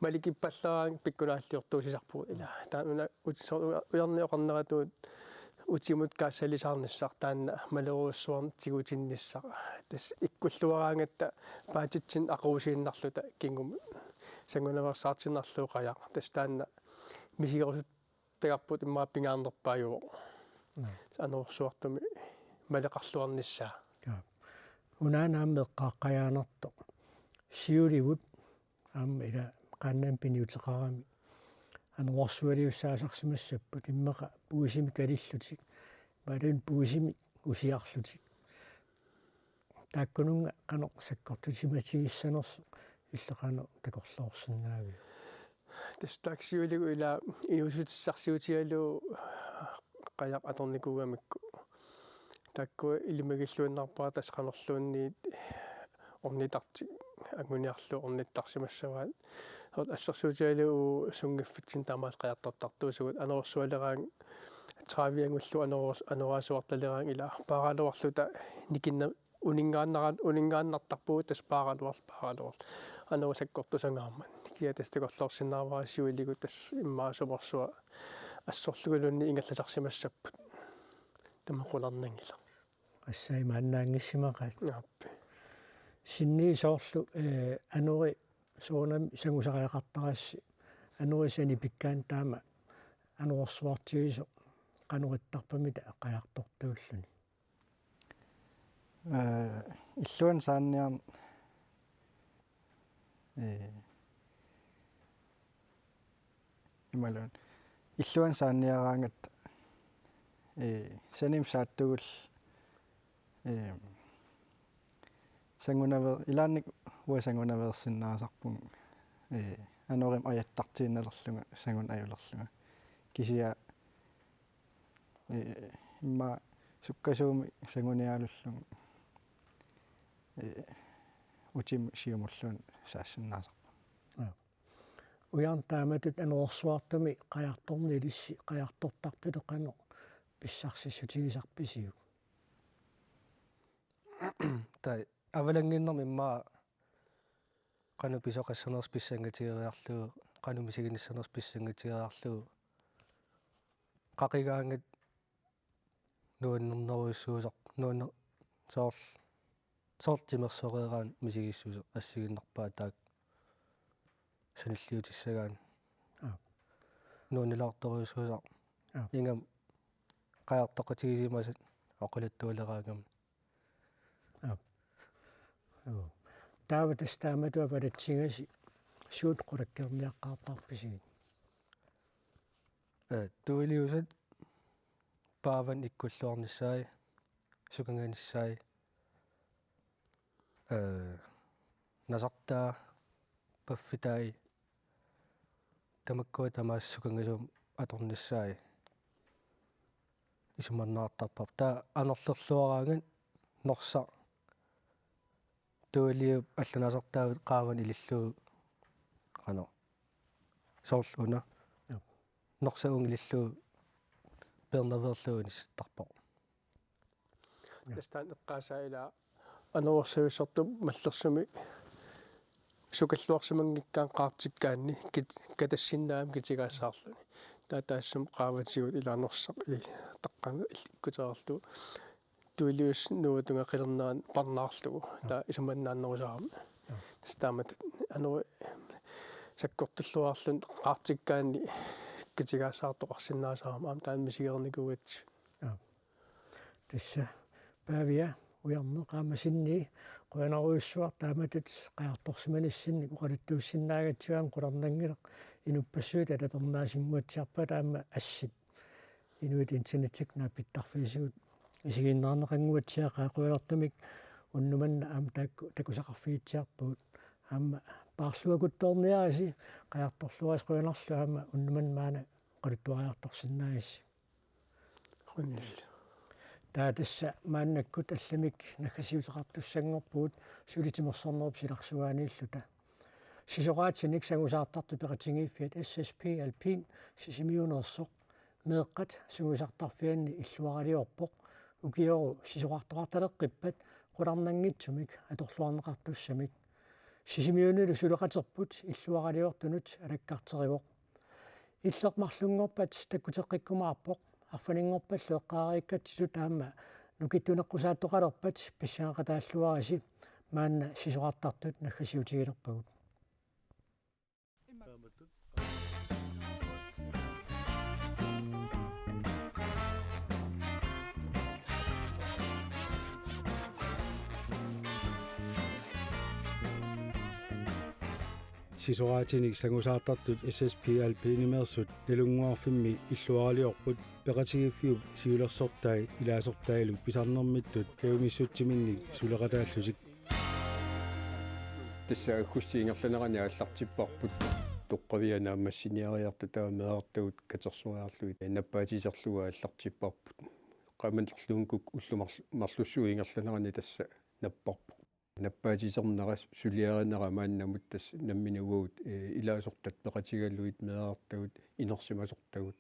маликиппаллараан пиккунааллиортуусисарпу ила таануна уярни оқарнератуут утимут каассалисаарниссар таанна малеруussуарн тигутинниссар тас иккуллуараангатта паатитсин ақуусииннарлута кингум сангунаварсаартиннарлуу қаяа тас таанна мисигерусут тагарпут иммааппингаарнерпааюо ануорсуартуми малеқарлуарниссаа унанаамме эққааққаяанерто сиуливут аама ила qaannaam piniuteqarami ануорсуалиуссаасарсимассаппут иммақа пуусими калиллутик малун пуусими усиарлутик тааккунунга қано саккортутиматигиссанерсо иллеқано такорлоорсиннаави тастаксиулигу ила инусутиссарсиутигалу qajaq atornikuugamikku такку илимагиллуиннарпаа тасқанерлуунниит орнитарти агуниарлу орниттарсимассаваат хот ассерсуутигалу сунгиффитсин таамаал қаяртартартуусугут анерсуалераан травиангуллу анораасуарталераан ила паагалуарлута никинна унингааннартарпуу тас паагалуар анерусаккортусангаарман кия тастакорлорсинаарваасиулигу тас иммаасумерсуа ассорлугулунни ингалласарсимассаппут тамақуларнангила ассай мааннаангиссимақат аппи синнисоорлу анури суунам сангусариақартарасси анурисани пиккаан таама ануорсуартигисо кануриттарпамита аққаяртортууллуни иллуан саанниарн ималун иллуан саанниараангат саним сааттугул сангунавер илаанник уасангунаверсиннаасарпун анорим аяттартиинналерлунга сангун аюлерлунга кисиа имма суккасууми сангуниалуллун утим сиумуллун саассиннаасарпа уян тааматут ануорсуартами қаярторни илисси қаяртортартуле қано писсарсиссутигисарписиу тай авалангиннэрми имма qanu pisoqassanerс pissangatieriarlugu qanu misiginissanerс pissangatieriarlugu qaqigaangat nuannerneruissuusoq nuanner soortimersoreeraan misigissuusoq assiginnarpaa taak sanilliutissagaan nuanilaartoruissuusoq ingam qajartoqatigisimасат оқулаттуулераангам тааватас тааматуа палатсигаси суут qulakkerniaqqaartarpisiit туилиусат пааван иккуллуарниссаи суканганиссаи насартаа паффитай тамаккуа тамаас сукангасуум аторниссаи исумарнаартарпап таа анерлерлуараанган норса туилиуп алланасартаавит qaavан илиллуу qano соорлуна норсауун илиллуу пернаверлуунisstarпо тастан эққаасаила ануорсависсорту маллерсуми сукаллуарсимангиккаан qaartikkaanni катассиннаам китигаассаарлуни таатаассум qaavатигут илаанерсақ и таққанга иккутерерлу туилиус нуутунга қилернаан парнаарлугу таа исуманнааннерусаарам тастаамат ануи саккортуллуаарлун qaartikkaanni китигаассаартоқарсинаасаарам аам таан мисигерникугат тасса павиа уярне qaamasinni quanaruissuar taamatat qaartorsimanissinni uqaluttuussinnaagatsugaan qularnangilaq inuppassуут алапернаасингуатсиарпа таама ассит инуит интернетик нааппиттарфисигут исигиннаарнеқангуатсиа qaaqqualortamik уннуманна аама такусақарфиитсиарпуут аама паарлуакутторниараси qajartorluas quanarlu aama unnuman maana qaluttuariartorsinnaagissi хуннис таатасса мааннаккут алламик наггасиутеқартуссангорпуут сулитимерсорнеруп силарсуааниллута сисоqaатсиник сагусаартарту пеқатингииффиат SSP alpin сисимиунерсоқ меэққат сугусартарфианни иллуаралиорпоқ укиору сисоqартоқарталеққиппат qulарнангитсумик аторлуарнеқартуссамик сисимиунилу сулеқатерпут иллуаралиортунут алаккартеривоқ иллеқмарлунгорпат таккутеққиккумаарпоқ арфанингорпаллу эққаарииккатсилу таама нукиттунеққусааттоқалерпат писсаақатааллуараси маанна сисоqартартут наггасиутигилерпагут сисораатиник сагусаартартут SSP alpinimersut нилунгуарфимми иллуаралиорпут пеқатигиффиуп сиулерсортай илаасортайлу писарнермиттут кеумиссутсиминник сулеқатааллусик тассаагаххустиингерланерани аллартиппарпут тоққавиа наамассиниариарту таамеартагут катерсуаарлуит наппаатисерлуга аллартиппарпут qamallерluunkuk уллумарлуссуу ингерланерани тасса наппарпу наппаатисернерас сулиаринера мааннамут тас намминугуут илаасортат пеқатигаллуит меаартагут инерсимасортагут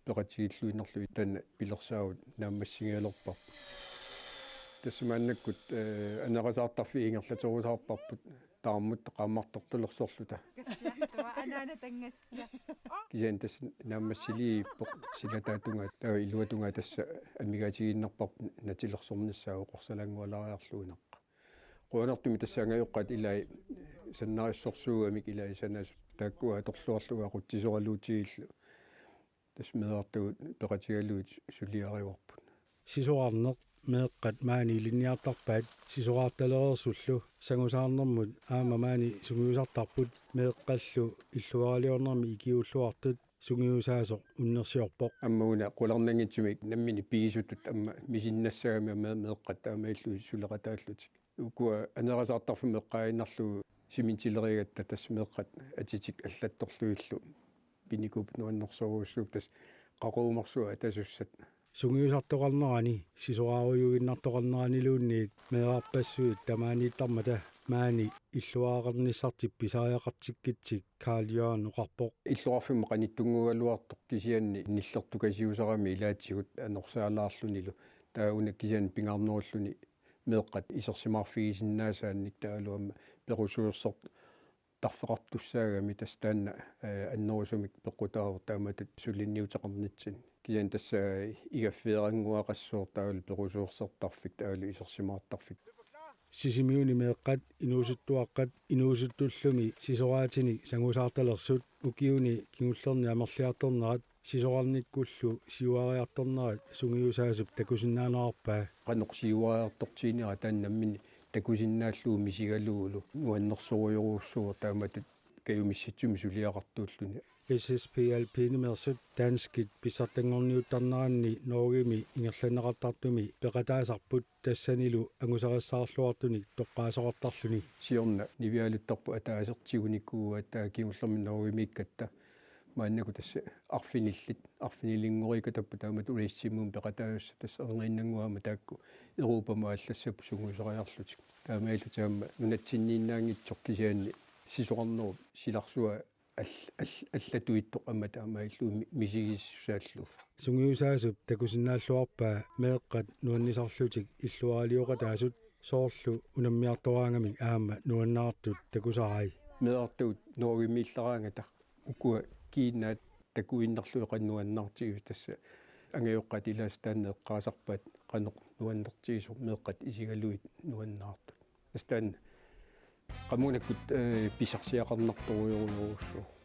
пеқатигиллуинерлуит тана пилерсаагут наамассигиалерпарпу тассамааннаккут анерасаартарфи ингерлатерусаарпарпут таармут qaammartortulersorluta анаана тангасса кисен тас наамассилииппо силатаатунга таа илуатунга тасса амигатигиннерпар натилерсорнissaа оқорсалангуалариарлуунеққа қуанартуми тассаангаюққат илай саннариссорсууамик илай санас тааккуа торлуарлуга қутсисоралуутигиллу тас меартагут пеқатигаллуит сулиариварпут сисуарнеқ меэққат маани линниартарпаат сисуаарталерерсуллу сангусаарнэрмут аама маани сунгиусартарпут меэққаллу иллуаралиорнэрми икиуллуартут сунгиусаасоқ уннерсиорпоқ аммауна қуларнангитсумик наммини пигисутут амма мисиннассагами меэққат таамаиллу сулеқатааллутик укуа анерасаартарфу меққаиннарлу симинтилеригатта тас меэққат атитик аллатторлуиллу пиникуп нуаннерсоруussук тас қақуумарсуа тасуссат сунгиусартоқарнерани сисуааруйугиннартоқарнеранилуунниит меэраппассуит тамаанииттармата маани иллуаақарниссартип писариақартиккитсик каалиаан оқарпоқ иллуарфимма қаниттунгугалуартоқ кисианни ниллертукасиусарами илаатсигут анорсаалаарлунилу таа уна кисиан пингаарнеруллуни меэққат исерсимаарфигисиннаасаанник таалуамма перусуерсорт тарфеқартуссаагами тастаанна аннерусумик пеққутаавер тааматут сулинниутеқарнитсин кисиан тасса игаффеерангуақассуор таавал перусуерсертарфик таавал исерсимаартарфик сисимиуни меэққат инуусуттуаққат инуусуттуллуми сисораатини сангусаарталерсут укиуни кигуллерни амерлиарторнерат сисорарниккуллу сиуариарторнерат сунгиусаасуп такусиннаанаарпаа qannoqsiuariartortiinera taannamмини такусиннааллуу мисигалуулу нуаннерсоруйоруussуа тааматут каюмисситсуми сулиақартууллуни SSPLP nimерсут таанскит писсартангорниуттарнеранни ноогими ингерланеқартартуми пеқатаасарпут тассанилу ангусариссаарлуартуник тоққаасоқартарлуни сиорна нивиалуттарпу атаасертигуниккуа таакиуллерми ноогимиккатта мааннаку тасса арфинилингорика таппу таамат улиссиммун пеқатаасса тасса эрнгаиннангуама таакку Европама аллассапу сунгусариарлутик таамаалу таама нунатсиннииннаангитсор кисианни сисоқарнеру силарсуа аллатуитто амма таамаиллу мисигиссааллу сунгиусаасуп такусиннааллуарпаа меэққат нуаннисарлутик иллуаалиоқатаасут соорлу унаммиартораангами аама нуаннаартут такусарай меартут ноогимиллараангата укуа кииннаат такуиннерлу qannuannartigus тасса ангайоққат илаастааннеэққаасарпаат qannoq нуаннертигису меэққат исигалуит нуаннаартут астаан qammunakut pisarsiaqarnartoruйоруйоруссу